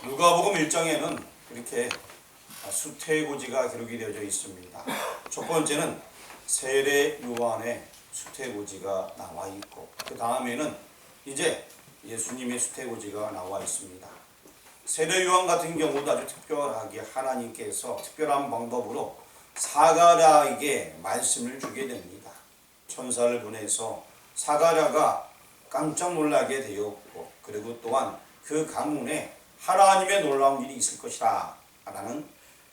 누가복음 1장에는 이렇게 수태고지가 기록이 되어져 있습니다. 첫 번째는 세례 요한의 수태고지가 나와 있고, 그 다음에는 이제 예수님의 수태고지가 나와 있습니다. 세례 요한 같은 경우도 아주 특별하게 하나님께서 특별한 방법으로 사가랴에게 말씀을 주게 됩니다. 천사를 보내서 사가랴가 깜짝 놀라게 되었고, 그리고 또한 그 가문에 하나님의 놀라운 일이 있을 것이다 라는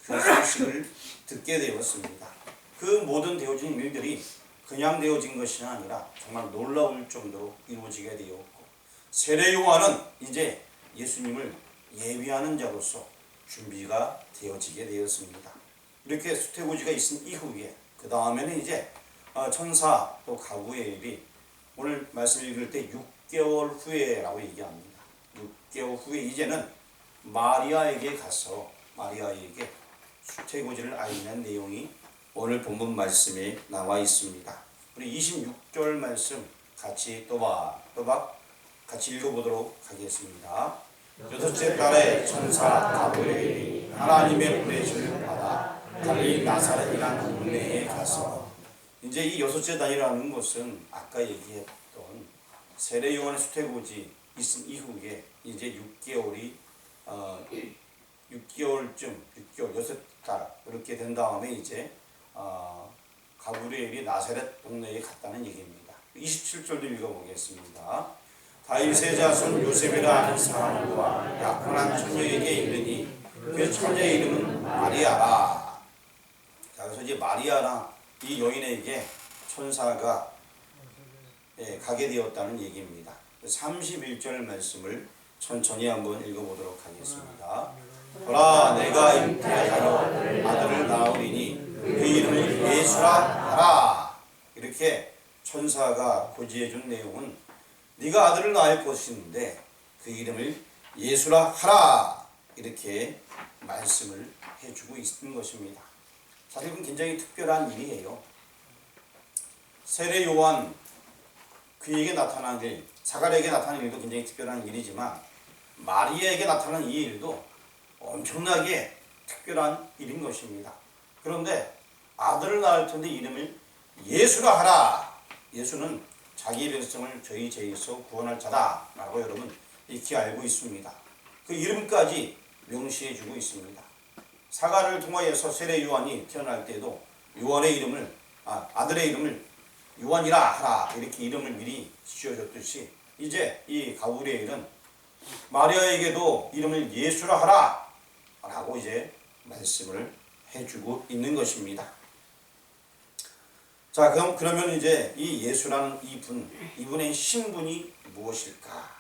그 소식을 듣게 되었습니다. 그 모든 되어진 일들이 그냥 되어진 것이 아니라 정말 놀라울 정도로 이루어지게 되었고, 세례 요한은 이제 예수님을 예비하는 자로서 준비가 되어지게 되었습니다. 이렇게 수태고지가 있은 이후에 그 다음에는 이제 천사 또 가브리엘이 오늘 말씀 읽을 때 6개월 후에라고 얘기합니다. 6개월 후에 이제는 마리아에게 가서 마리아에게 수태고지를 알리는 내용이 오늘 본문 말씀에 나와 있습니다. 우리 26절 말씀 같이 또박 같이 읽어보도록 하겠습니다. 여섯째 달에 천사 가브리엘이 하나님의 보내심을 받아 갈릴리 나사렛이라는 동네에 가서, 이제 이 여섯째 달이라는 것은 아까 얘기했던 세례 요한의 수태고지 있은 이후에 이제 6개월쯤 6개월 6달 이렇게 된 다음에 이제 가브리엘이 나사렛 동네에 갔다는 얘기입니다. 27절도 읽어보겠습니다. 다윗의 자손 요셉이라 하는 사람과 약혼한 처녀에게 이르니 그 처녀의 이름은 마리아라. 자, 그래서 이제 마리아라 이 여인에게 천사가 가게 되었다는 얘기입니다. 31절 말씀을 천천히 한번 읽어보도록 하겠습니다. 보라, 내가 잉태하여 아들을 낳으리니 그 이름을 예수라 하라. 이렇게 천사가 고지해준 내용은 네가 아들을 낳을 것인데 그 이름을 예수라 하라, 이렇게 말씀을 해주고 있는 것입니다. 사실 이건 굉장히 특별한 일이에요. 세례 요한 그에게 나타난 일, 사가랴에게 나타난 일도 굉장히 특별한 일이지만 마리아에게 나타난 이 일도 엄청나게 특별한 일인 것입니다. 그런데 아들을 낳을 텐데 이름을 예수라 하라. 예수는 자기 백성을 저희 죄에서 구원할 자다 라고 여러분 익히 알고 있습니다. 그 이름까지 명시해주고 있습니다. 사가랴를 통하여서 세례 요한이 태어날 때도 요한의 이름을 아들의 이름을 요한이라 하라, 이렇게 이름을 미리 지어줬듯이 이제 이 가브리엘은 마리아에게도 이름을 예수라 하라 라고 이제 말씀을 해주고 있는 것입니다. 자, 그러면 이제 이 예수라는 이분의 신분이 무엇일까?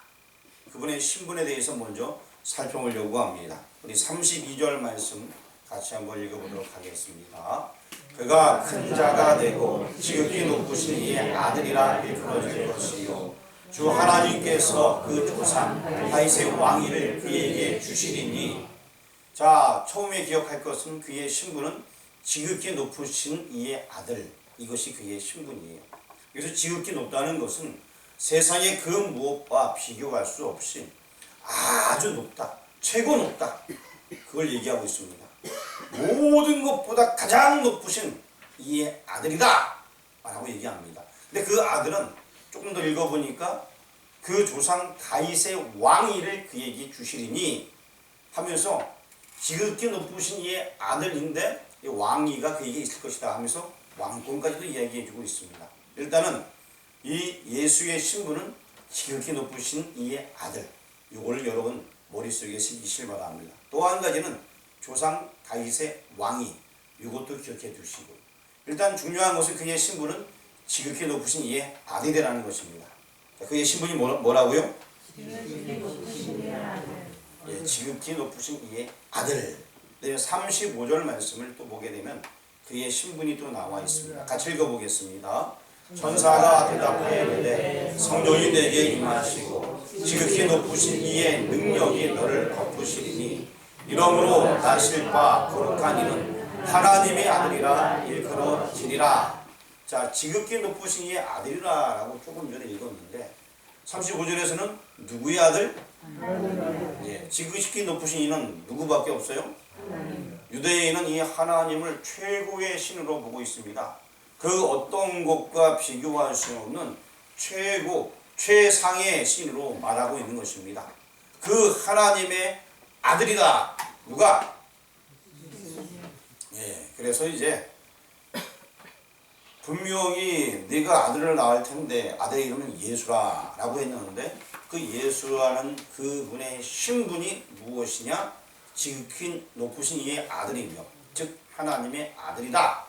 그분의 신분에 대해서 먼저 살펴보려고 합니다. 우리 32절 말씀 같이 한번 읽어보도록 하겠습니다. 그가 큰 자가 되고 지극히 높으신 이의 아들이라 일컬어질 것이요 주 하나님께서 그 조상 다윗의 왕위를 그에게 주시리니. 자, 처음에 기억할 것은 그의 신분은 지극히 높으신 이의 아들, 이것이 그의 신분이에요. 그래서 지극히 높다는 것은 세상의 그 무엇과 비교할 수 없이 아주 높다, 최고 높다, 그걸 얘기하고 있습니다. 모든 것보다 가장 높으신 이의 아들이다 라고 얘기합니다. 근데 그 아들은 조금 더 읽어보니까 그 조상 다윗의 왕위를 그에게 주시리니 하면서 지극히 높으신 이의 아들인데 왕위가 그에게 있을 것이다 하면서 왕권까지도 이야기해주고 있습니다. 일단은 이 예수의 신분은 지극히 높으신 이의 아들, 이걸 여러분 머릿속에 새기시길 바랍니다. 또 한 가지는 조상 다윗의 왕위, 이것도 기억해 두시고, 일단 중요한 것은 그의 신분은 지극히 높으신 이의 아들이라는 것입니다. 자, 그의 신분이 뭐라고요? 지극히 높으신 이의 아들. 예, 지극히 높으신 이의 아들. 35절 말씀을 또 보게 되면 그의 신분이 또 나와 있습니다. 같이 읽어보겠습니다. 천사가 대답하여 이르되 성령이 내게 임하시고 지극히 높으신 이의 능력이 너를 덮으시리니 이러므로 나실 바 거룩한 이는 하나님의 아들이라 일컬어지리라. 자, 지극히 높으신 이의 아들이라 라고 조금 전에 읽었는데 35절에서는 누구의 아들? 예, 지극히 높으신 이는 누구밖에 없어요? 유대인은 이 하나님을 최고의 신으로 보고 있습니다. 그 어떤 것과 비교할 수 없는 최상의 신으로 말하고 있는 것입니다. 그 하나님의 아들이다. 누가? 예, 그래서 이제 분명히 네가 아들을 낳을 텐데 아들의 이름은 예수라 라고 했는데 그 예수라는 그분의 신분이 무엇이냐? 지극히 높으신 이의 아들이며 즉 하나님의 아들이다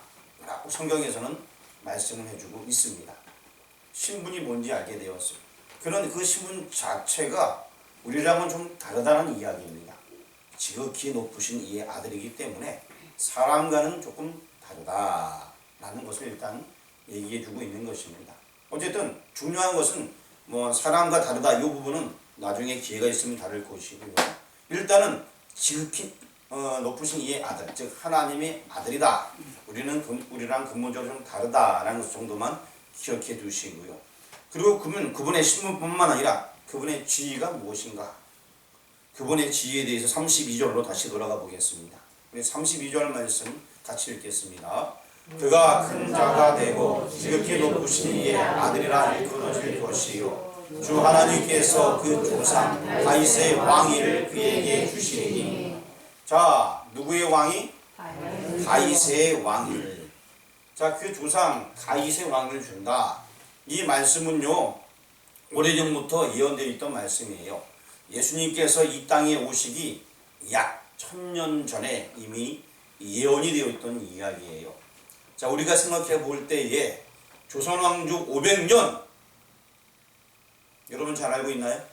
라고 성경에서는 말씀을 해주고 있습니다. 신분이 뭔지 알게 되었어요. 그런 그 신분 자체가 우리랑은 좀 다르다는 이야기입니다. 지극히 높으신 이의 아들이기 때문에 사람과는 조금 다르다라는 것을 일단 얘기해주고 있는 것입니다. 어쨌든 중요한 것은 뭐 사람과 다르다 이 부분은 나중에 기회가 있으면 다룰 것이고요. 일단은 지극히 높으신 이의 아들, 즉 하나님의 아들이다. 우리랑 근본적으로 좀 다르다라는 것 정도만 기억해 두시고요. 그리고 그분의 신분뿐만 아니라 그분의 지위가 무엇인가? 그분의 지위에 대해서 32절로 다시 돌아가 보겠습니다. 32절 말씀 같이 읽겠습니다. 그가 큰 자가 되고 지극히 높으신 이의 아들이라 일컬어질 것이요 주 하나님께서 그 조상 다윗의 왕위를 그에게 주시리니. 자, 누구의 왕위? 다윗의 왕위를. 자, 그 조상 다윗의 왕위를 준다. 이 말씀은요 오래전부터 예언되어 있던 말씀이에요. 예수님께서 이 땅에 오시기 약 1000년 전에 이미 예언이 되어 있던 이야기예요. 자, 우리가 생각해 볼 때에 조선왕조 500년 여러분 잘 알고 있나요?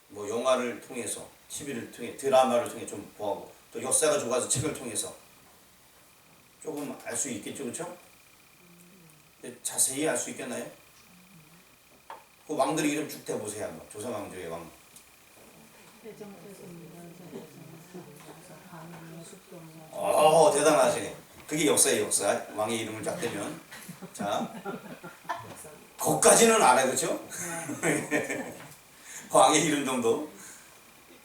뭐 영화를 통해서, TV를 통해, 드라마를 통해 좀 보고 또 역사가 좋아서 책을 통해서 조금 알 수 있겠죠, 그렇죠? 자세히 알 수 있겠나요? 그 왕들 이름 쭉 대보세요 한번. 조선왕조의 왕. 대단하시네. 그게 역사의 역사. 왕의 이름을 쫙 대면. 자, 거기까지는 알아요, 그렇죠? 왕의 이름 정도.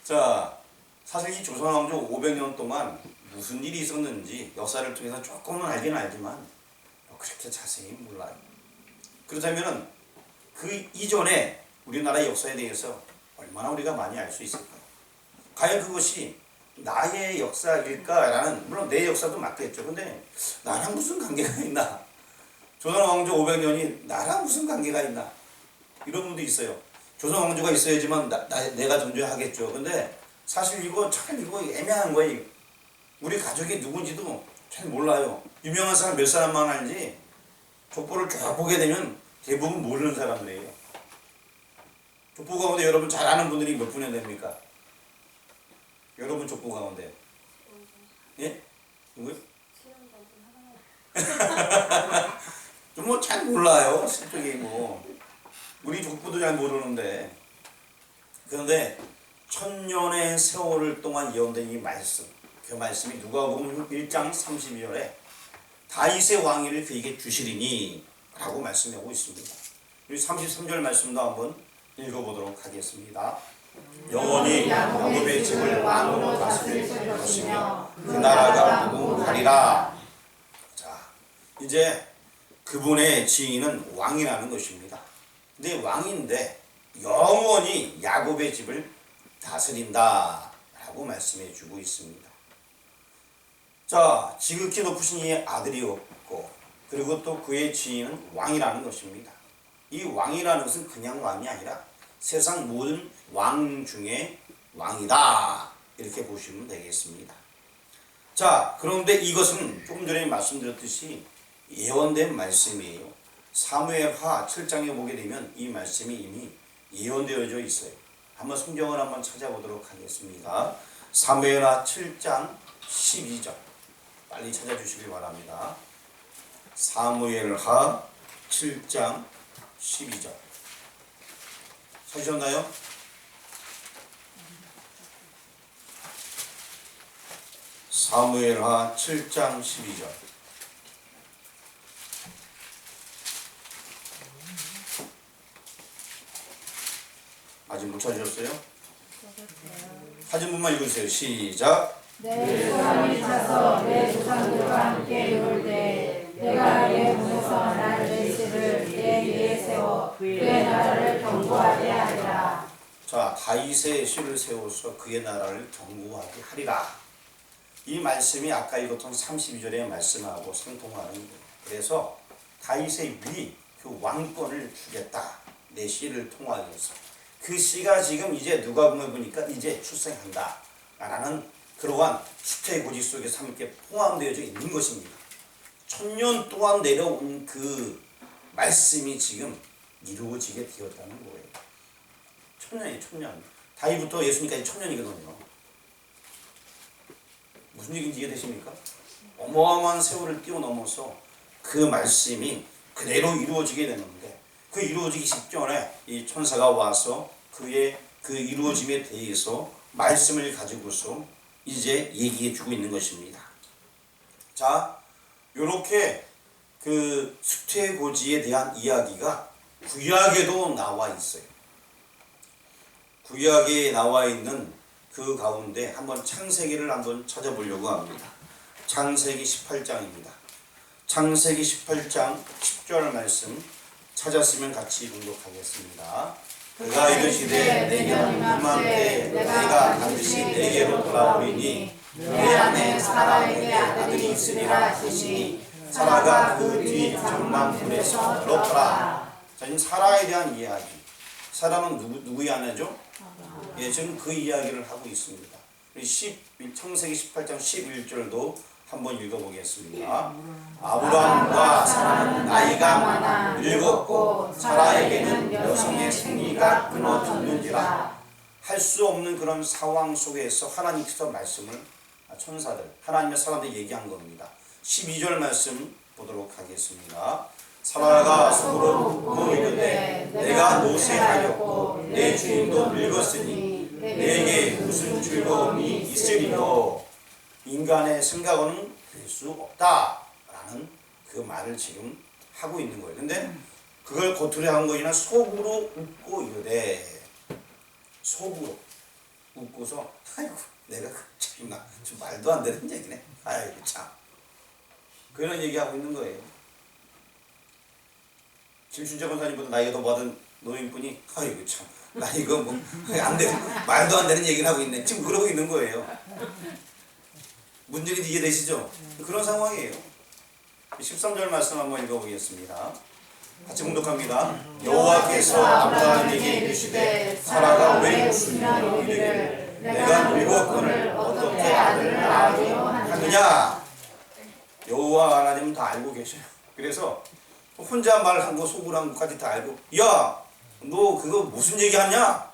자, 사실 이 조선왕조 500년 동안 무슨 일이 있었는지 역사를 통해서 조금은 알긴 알지만 그렇게 자세히 몰라요. 그렇다면은 그 이전에 우리나라 역사에 대해서 얼마나 우리가 많이 알 수 있을까요? 과연 그것이 나의 역사일까라는, 물론 내 역사도 맞겠죠. 근데 나랑 무슨 관계가 있나? 조선왕조 500년이 나랑 무슨 관계가 있나? 이런 분도 있어요. 조선왕조가 있어야지만 내가 존재하겠죠. 근데 사실 이거 참 이거 애매한 거예요. 우리 가족이 누군지도 잘 몰라요. 유명한 사람 몇 사람만 알지 족보를 쭉 보게 되면 대부분 모르는 사람들이에요. 족보 가운데 여러분 잘 아는 분들이 몇 분이 됩니까? 여러분 족보 가운데. 예? 누구요? 좀 뭐 잘 몰라요. 실적이 뭐. 우리 족보도 잘 모르는데. 그런데 1000년의 세월을 동안 예언된 이 말씀. 그 말씀이 누가복음 1장 32절에 다윗의 왕위를 그에게 주시리니 라고 말씀하고 있습니다. 우리 33절 말씀도 한번 읽어보도록 하겠습니다. 영원히 야곱의 집을 왕으로 다스릴 것이며 그 나라가 무궁하리라. 자, 이제 그분의 지위는 왕이라는 것입니다. 근데 왕인데 영원히 야곱의 집을 다스린다 라고 말씀해 주고 있습니다. 자, 지극히 높으신 이의 아들이었고 그리고 또 그의 지위는 왕이라는 것입니다. 이 왕이라는 것은 그냥 왕이 아니라 세상 모든 왕 중에 왕이다 이렇게 보시면 되겠습니다. 자, 그런데 이것은 조금 전에 말씀드렸듯이 예언된 말씀이에요. 사무엘하 7장에 보게 되면 이 말씀이 이미 예언되어져 있어요. 한번 성경을 한번 찾아보도록 하겠습니다. 사무엘하 7장 12절 빨리 찾아주시길 바랍니다. 사무엘하 7장 12절 찾으셨나요? 사무엘하 7장 12절. 아직 못 찾으셨어요? 찾은 분만 읽어주세요. 시작. 내 조상이 차서 내 조상들과 함께 이룰 때 내가 내 문에서 나의 계시를 내 위에 세워 그의 나라를 견고하게 하리라. 자, 다윗의 씨를 세워서 그의 나라를 견고하게 하리라. 이 말씀이 아까 읽었던 32절의 말씀하고 상통하는 거예요. 그래서 다윗의 위, 그 왕권을 주겠다. 내 씨를 통하여서. 그 씨가 지금 이제 누가복음에 보니까 이제 출생한다. 라는 그러한 수태의 고지 속에서 함께 포함되어 있는 것입니다. 1000년 동안 내려온 그 말씀이 지금 이루어지게 되었다는 거예요. 1000년이에요, 1000년. 다윗부터 예수님까지 1000년이거든요. 무슨 얘기인지 이해되십니까? 어마어마한 세월을 뛰어넘어서 그 말씀이 그대로 이루어지게 되는데 그 이루어지기 직전에 이 천사가 와서 그의 그 이루어짐에 대해서 말씀을 가지고서 이제 얘기해 주고 있는 것입니다. 자, 요렇게 그 수태고지에 대한 이야기가 구약에도 나와 있어요. 구약에 나와 있는 그 가운데 한번 창세기를 한번 찾아보려고 합니다. 창세기 18장입니다. 창세기 18장 10절 말씀 찾았으면 같이 공독하겠습니다. 그가 이르시되 내게 이맘때 내가 반드시 내게로 돌아오리니 내 안에 사라에게 아들이 있으리라 하시니 사라가 그 뒤 장막문에서 들었더라. 자, 지금 사라에 대한 이야기. 사라는 누구의 아내죠? 예, 지금 그 이야기를 하고 있습니다. 창세기 18장 11절도 한번 읽어보겠습니다. 아브라함과 사라는 나이가 많아 늙었고 사라에게는 여성의 생리가 끊어졌는지라. 할 수 없는 그런 상황 속에서 하나님께서 말씀을 천사들, 하나님의 사람들 얘기한 겁니다. 12절 말씀 보도록 하겠습니다. 사라가 속으로 웃고 이르되 내가 노쇠하였고 내 주인도 늙었으니 내게 무슨 즐거움이 있으리요. 인간의 생각으로는 될 수 없다라는 그 말을 지금 하고 있는 거예요. 근데 그걸 겉으로 한 거이나 속으로 웃고 이르되, 속으로 웃고서 아이고 내가 참나 좀 말도 안 되는 얘기네. 아이고 참. 그런 얘기하고 있는 거예요. 김순재 권사님보다 나이가 더 많은 노인분이 아이고 참 나 이거 뭐 안 돼, 말도 안 되는 얘기를 하고 있네. 지금 그러고 있는 거예요. 문제는 이해되시죠? 그런 상황이에요. 13절 말씀 한번 읽어보겠습니다. 같이 공독합니다. 여호와께서 아브라함에게 이르시되 사라가 왜 웃으며 이르기를 내가 늙었거늘 어떻게 아들을 낳으려 하느냐. 여호와 하나님은 다 알고 계셔요. 그래서 혼자 말한 거 속으로 한 것까지 다 알고, 야 너 그거 무슨 얘기하냐?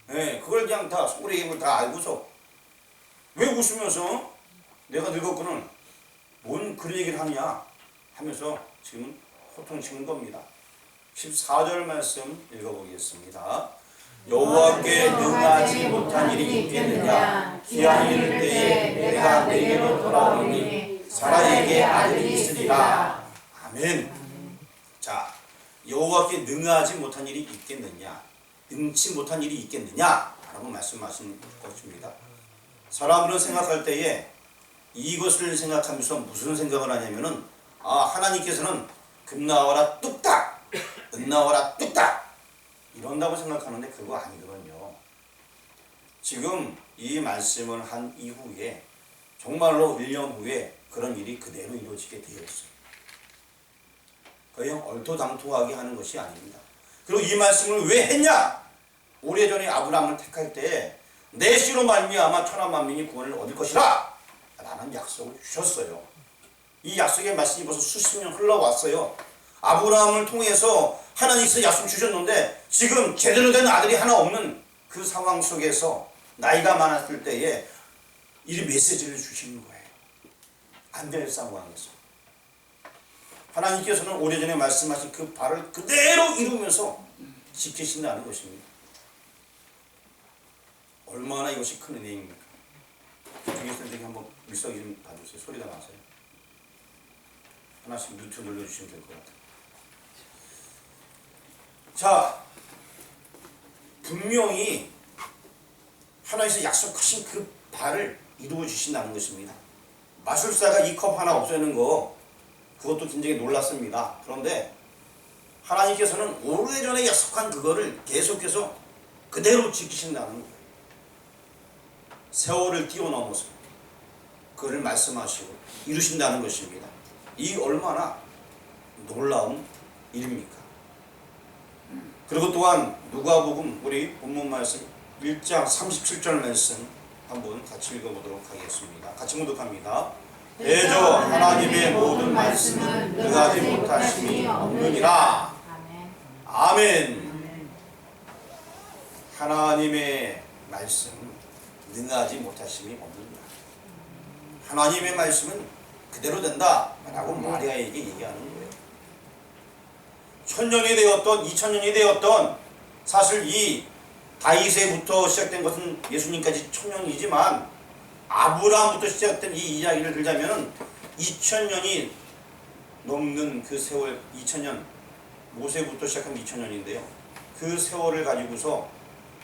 네, 그걸 그냥 다 속으로 얘기한 걸 다 알고서 왜 웃으면서 내가 늙었거늘 뭔 그런 얘기를 하느냐 하면서 지금 호통치는 겁니다. 14절 말씀 읽어보겠습니다. 여호와께 능하지 못한 일이 있겠느냐. 기한이 이를 때에 내가 내게로 돌아오니 사라에게 아들이 있으리라. 아멘. 자, 여호와께 능하지 못한 일이 있겠느냐, 능치 못한 일이 있겠느냐 라고 말씀하신 것입니다. 사람들은 생각할 때에 이것을 생각하면서 무슨 생각을 하냐면은, 하나님께서는 금 나와라 뚝딱, 은 나와라 뚝딱 이런다고 생각하는데 그거 아니거든요. 지금 이 말씀을 한 이후에 정말로 1년 후에 그런 일이 그대로 이루어지게 되었어요. 그냥 얼토당토하게 하는 것이 아닙니다. 그리고 이 말씀을 왜 했냐? 오래전에 아브라함을 택할 때 내 씨로 말미암아 천하 만민이 구원을 얻을 것이라 라는 약속을 주셨어요. 이 약속의 말씀이 벌써 수십 년 흘러왔어요. 아브라함을 통해서 하나님께서 약속 주셨는데 지금 제대로 된 아들이 하나 없는 그 상황 속에서 나이가 많았을 때에 이 메시지를 주시는 거예요. 안 될 상황에서 하나님께서는 오래전에 말씀하신 그 바를 그대로 이루면서 지키신다는 것입니다. 얼마나 이것이 큰 은혜입니까? 중에 선생님 한번 밀석이 좀 봐주세요. 소리가 나세요. 하나씩 뮤트 눌러주시면 될 것 같아요. 자, 분명히 하나님께서 약속하신 그 바를 이루어 주신다는 것입니다. 마술사가 이 컵 하나 없애는 거 그것도 굉장히 놀랐습니다. 그런데 하나님께서는 오래전에 약속한 그거를 계속해서 그대로 지키신다는 거예요. 세월을 뛰어넘어서 그를 말씀하시고 이루신다는 것입니다. 이 얼마나 놀라운 일입니까? 그리고 또한 누가복음 우리 본문 말씀 1장 37절 말씀 한번 같이 읽어보도록 하겠습니다. 같이 묵독합니다. 대저 하나님의 모든 말씀은 능하지 못하심이 없느니라. 아멘. 하나님의 말씀 능하지 못하심이 없느니라. 하나님의 말씀은 그대로 된다 라고 마리아에게 얘기하는 거예요. 1000년이 되었던 2000년이 되었던 사실 이 다윗에부터 시작된 것은 예수님까지 1000년이지만 아브라함부터 시작된 이 이야기를 들자면 2000년이 넘는 그 세월 2000년 모세부터 시작하면 2000년인데요. 그 세월을 가지고서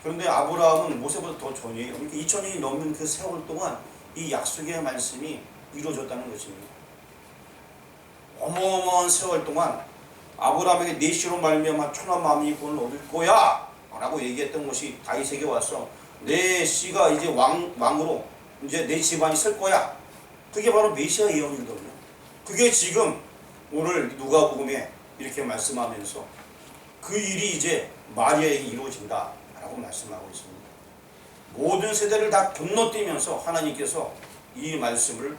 그런데 아브라함은 모세보다 더 전이에요. 그러니까 2000년이 넘는 그 세월 동안 이 약속의 말씀이 이루어졌다는 것입니다. 어마어마한 세월 동안 아브라함에게 네 씨로 말미암아 천하 만민이 구원을 얻을 거야 라고 얘기했던 것이 다윗에게 와서 내 씨가 이제 왕으로 이제 내 집안이 설 거야. 그게 바로 메시아 예언이거든요. 그게 지금 오늘 누가복음에 이렇게 말씀하면서 그 일이 이제 마리아에게 이루어진다 라고 말씀하고 있습니다. 모든 세대를 다 건너뛰면서 하나님께서 이 말씀을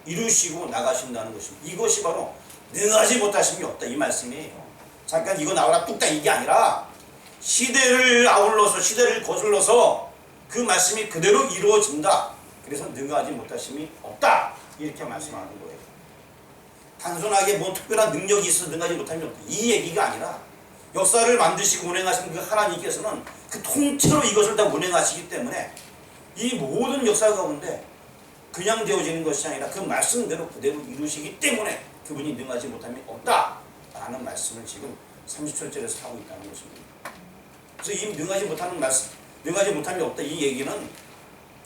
이루시고 나가신다는 것입니다. 이것이 바로 능하지 못하심이 없다 이 말씀이에요. 잠깐 이거 나와라 뚝딱 이게 아니라 시대를 아울러서 시대를 거슬러서 그 말씀이 그대로 이루어진다. 그래서 능하지 못하심이 없다 이렇게 말씀하는 거예요. 단순하게 뭐 특별한 능력이 있어서 능하지 못함이 없다 이 얘기가 아니라 역사를 만드시고 운행하신 그 하나님께서는 그 통째로 이것을 다 운행하시기 때문에 이 모든 역사 가운데 그냥 되어지는 것이 아니라 그 말씀대로 그대로 이루시기 때문에 그분이 능하지 못함이 없다 라는 말씀을 지금 30절절에서 하고 있다는 것입니다. 그래서 이 능하지 못하는 말씀, 능하지 못함이 없다 이 얘기는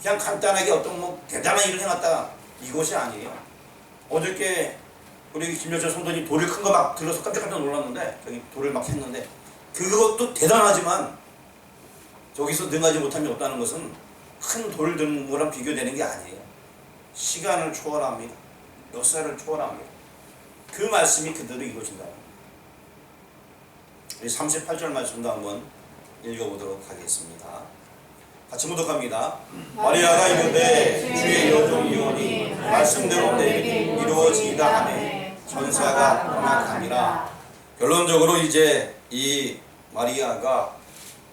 그냥 간단하게 어떤 뭐 대단한 일을 해놨다 이것이 아니에요. 어저께 우리 김여철 성도님 돌을 큰 거 막 들어서 깜짝깜짝 놀랐는데 저기 돌을 막 했는데 그것도 대단하지만 저기서 능하지 못함이 없다는 것은 큰 돌을 드는 거랑 비교되는 게 아니에요. 시간을 초월합니다. 역사를 초월합니다. 그 말씀이 그대로 이루어진다. 우리 38절 말씀도 한번 읽어보도록 하겠습니다. 같이 묵독합니다. 마리아가 이르되 주의 여종 이오니 말씀대로 내게 이루어지이다 하매 천사가 떠나가니라. 결론적으로 이제 이 마리아가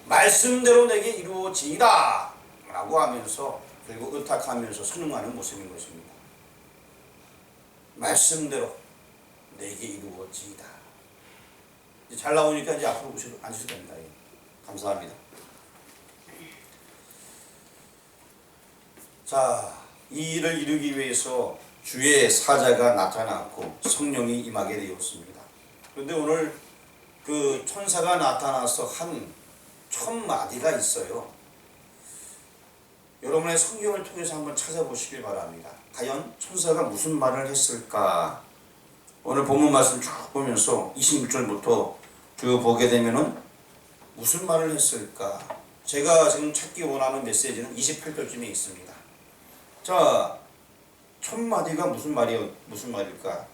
말씀대로 내게 이루어지이다 라고 하면서 결국 의탁하면서 순응하는 모습인 것입니다. 말씀대로 내게 이루어지이다. 이제 잘 나오니까 이제 앞으로 앉으셔도 됩니다. 감사합니다. 자, 이 일을 이루기 위해서 주의 사자가 나타났고 성령이 임하게 되었습니다. 그런데 오늘 그 천사가 나타나서 한 첫 마디가 있어요. 여러분의 성경을 통해서 한번 찾아보시길 바랍니다. 과연 천사가 무슨 말을 했을까? 오늘 본문 말씀 쭉 보면서 26절부터 쭉 보게 되면은 무슨 말을 했을까? 제가 지금 찾기 원하는 메시지는 28절쯤에 있습니다. 자, 첫 마디가 무슨 말일까?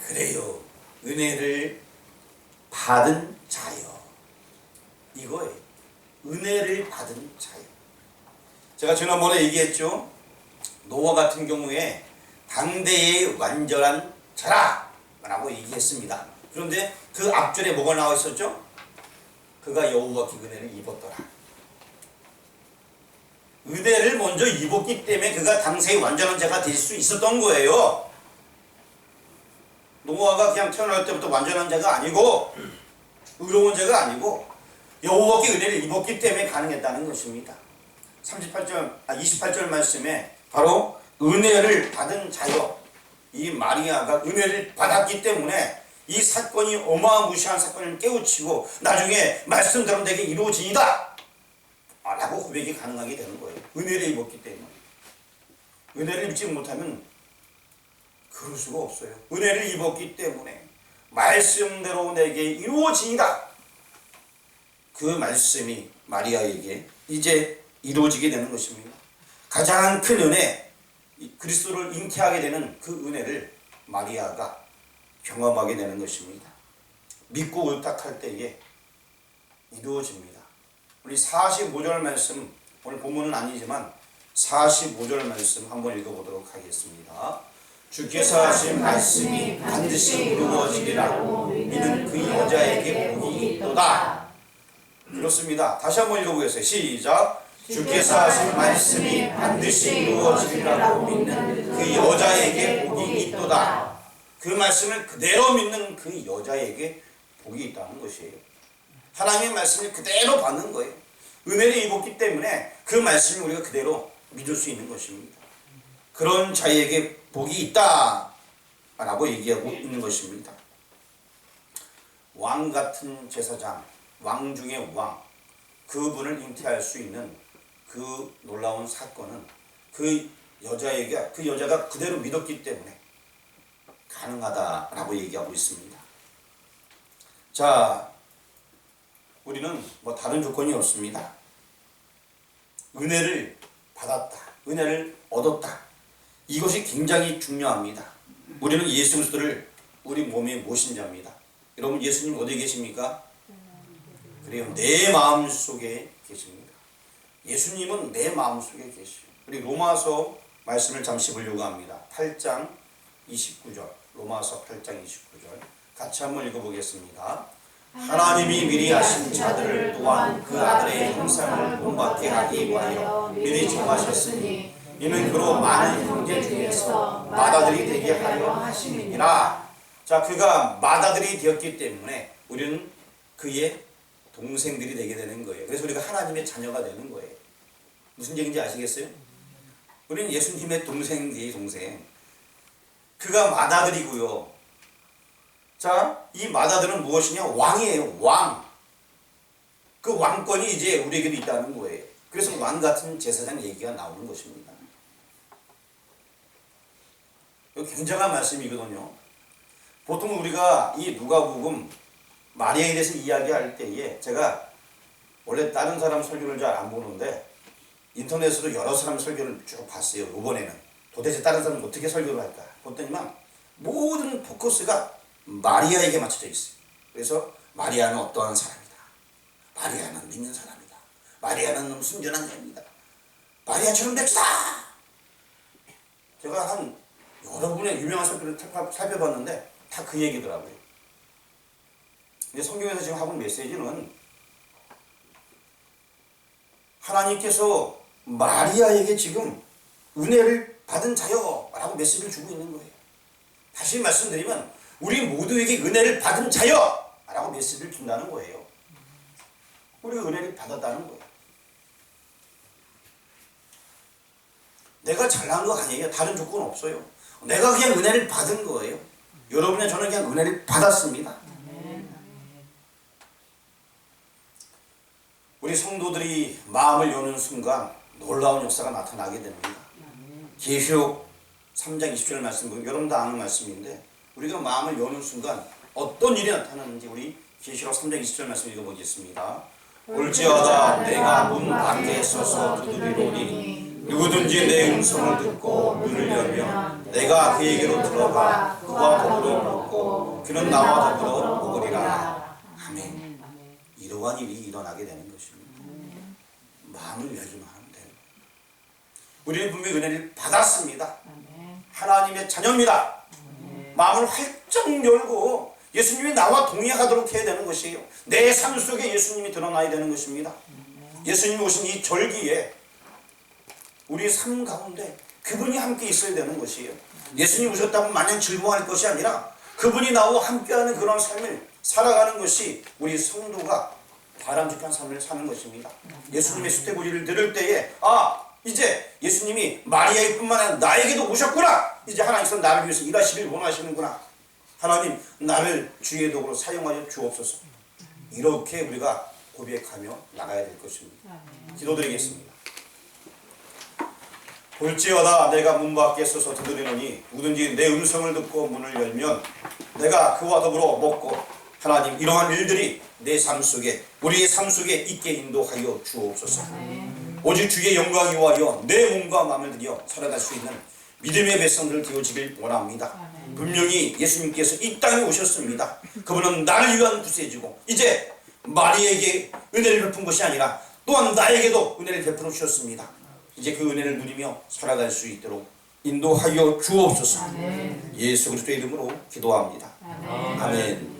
그래요. 은혜를 받은 자요. 이거예요. 은혜를 받은 자요. 제가 지난번에 얘기했죠. 노아 같은 경우에 당대의 완전한 자라 라고 얘기했습니다. 그런데 그 앞줄에 뭐가 나와 있었죠? 그가 여호와께 은혜를 입었더라. 은혜를 먼저 입었기 때문에 그가 당세의 완전한 자가 될 수 있었던 거예요. 노아가 그냥 태어날 때부터 완전한 자가 아니고 의로운 자가 아니고 여호와께 은혜를 입었기 때문에 가능했다는 것입니다. 28절 말씀에 바로 은혜를 받은 자요. 이 마리아가 은혜를 받았기 때문에 이 사건이 어마무시한 사건을 깨우치고 나중에 말씀대로 내게 이루어지이다 라고 고백이 가능하게 되는 거예요. 은혜를 입었기 때문에. 은혜를 입지 못하면 그럴 수가 없어요. 은혜를 입었기 때문에 말씀대로 내게 이루어지이다. 그 말씀이 마리아에게 이제 이루어지게 되는 것입니다. 가장 큰 은혜, 그리스도를 잉태하게 되는 그 은혜를 마리아가 경험하게 되는 것입니다. 믿고 의탁할 때에 이루어집니다. 우리 45절 말씀, 오늘 본문은 아니지만 45절 말씀 한번 읽어보도록 하겠습니다. 주께서 하신 말씀이 반드시 이루어지리라고 믿는 그 여자에게 복이 있도다. 그렇습니다. 다시 한번 읽어보겠어요. 시작. 주께서 하신 말씀이 반드시 이루어지리라고 믿는 그 여자에게 복이 있도다. 그 말씀을 그대로 믿는 그 여자에게 복이 있다는 것이에요. 하나님의 말씀을 그대로 받는 거예요. 은혜를 입었기 때문에 그 말씀을 우리가 그대로 믿을 수 있는 것입니다. 그런 자에게 복이 있다 라고 얘기하고 있는 것입니다. 왕 같은 제사장, 왕 중의 왕, 그분을 잉태할 수 있는 그 놀라운 사건은 그 여자가 그대로 믿었기 때문에 가능하다라고 얘기하고 있습니다. 자, 우리는 뭐 다른 조건이 없습니다. 은혜를 받았다, 은혜를 얻었다. 이것이 굉장히 중요합니다. 우리는 예수 그리스도를 우리 몸에 모신 자입니다. 여러분, 예수님 어디 계십니까? 그래요, 내 마음 속에 계십니다. 예수님은 내 마음 속에 계시오. 우리 로마서 말씀을 잠시 보려고 합니다. 8장 29절, 로마서 8장 29절 같이 한번 읽어보겠습니다. 하나님이 미리 하신 자들을 또한 그 아들의 형상을 본받게 하기 위하여 미리 정하셨으니 이는 그로 많은 형제 중에서 맏아들이 되게 하려 하심이니라. 자, 그가 맏아들이 되었기 때문에 우리는 그의 동생들이 되게 되는 거예요. 그래서 우리가 하나님의 자녀가 되는 거예요. 무슨 얘기인지 아시겠어요? 우리는 예수님의 동생이에요, 동생. 그가 맏아들이고요. 자, 이 맏아들은 무엇이냐? 왕이에요, 왕. 그 왕권이 이제 우리에게도 있다는 거예요. 그래서 왕 같은 제사장 얘기가 나오는 것입니다. 이거 굉장한 말씀이거든요. 보통 우리가 이 누가복음 마리아에 대해서 이야기할 때에 제가 원래 다른 사람 설교를 잘 안 보는데 인터넷으로 여러 사람 설교를 쭉 봤어요. 이번에는 도대체 다른 사람은 어떻게 설교를 할까 봤더니만 모든 포커스가 마리아에게 맞춰져 있어요. 그래서 마리아는 어떠한 사람이다, 마리아는 믿는 사람이다, 마리아는 순전한 자입니다, 마리아처럼 됩시다. 제가 한 여러 분의 유명한 설교를 살펴봤는데 다 그 얘기더라고요. 근데 성경에서 지금 하고 있는 메시지는 하나님께서 마리아에게 지금 은혜를 받은 자여 라고 메시지를 주고 있는 거예요. 다시 말씀드리면 우리 모두에게 은혜를 받은 자여 라고 메시지를 준다는 거예요. 우리가 은혜를 받았다는 거예요. 내가 잘난 거 아니에요. 다른 조건 없어요. 내가 그냥 은혜를 받은 거예요. 여러분의 저는 그냥 은혜를 받았습니다. 우리 성도들이 마음을 여는 순간 놀라운 역사가 나타나게 됩니다. 계시록 3장 20절 말씀, 여러분 다 아는 말씀인데 우리가 마음을 여는 순간 어떤 일이 나타나는지 우리 계시록 3장 20절 말씀 읽어보겠습니다. 올지어다 내가 문 밖에 서서 두드리노니 누구든지 내 음성을 듣고 문을 열면 내가 그에게로 들어가 그와 더불어 먹고 그는 나와 더불어 먹으리라. 아멘. 이러한 일이 일어나게 되는 것입니다. 마음을 열기만 하면 돼요. 우리는 분명히 은혜를 받았습니다. 하나님의 자녀입니다. 마음을 활짝 열고 예수님이 나와 동행하도록 해야 되는 것이에요. 내 삶 속에 예수님이 드러나야 되는 것입니다. 예수님이 오신 이 절기에 우리 삶 가운데 그분이 함께 있어야 되는 것이에요. 예수님이 오셨다고 마냥 즐거워할 것이 아니라 그분이 나와 함께하는 그런 삶을 살아가는 것이 우리 성도가 바람직한 삶을 사는 것입니다. 예수님의 수태고지를 들을 때에 이제 예수님이 마리아의 뿐만 아니라 나에게도 오셨구나. 이제 하나님께서 나를 위해서 일하시길 원하시는구나. 하나님 나를 주의 도구로 사용하여 주옵소서. 이렇게 우리가 고백하며 나가야 될 것입니다. 기도드리겠습니다. 볼지어다 내가 문 밖에 서서 두드리노니 누구든지 내 음성을 듣고 문을 열면 내가 그와 더불어 먹고, 하나님 이러한 일들이 내 삶 속에, 우리의 삶 속에 있게 인도하여 주옵소서. 오직 주의 영광이 위하여 내 몸과 마음을 들여 살아갈 수 있는 믿음의 백성들 되어지길 원합니다. 분명히 예수님께서 이 땅에 오셨습니다. 그분은 나를 위한 구세주고 이제 마리에게 은혜를 베푼 것이 아니라 또한 나에게도 은혜를 베풀어 주셨습니다. 이제 그 은혜를 누리며 살아갈 수 있도록 인도하여 주옵소서. 예수 그리스도의 이름으로 기도합니다. 아멘.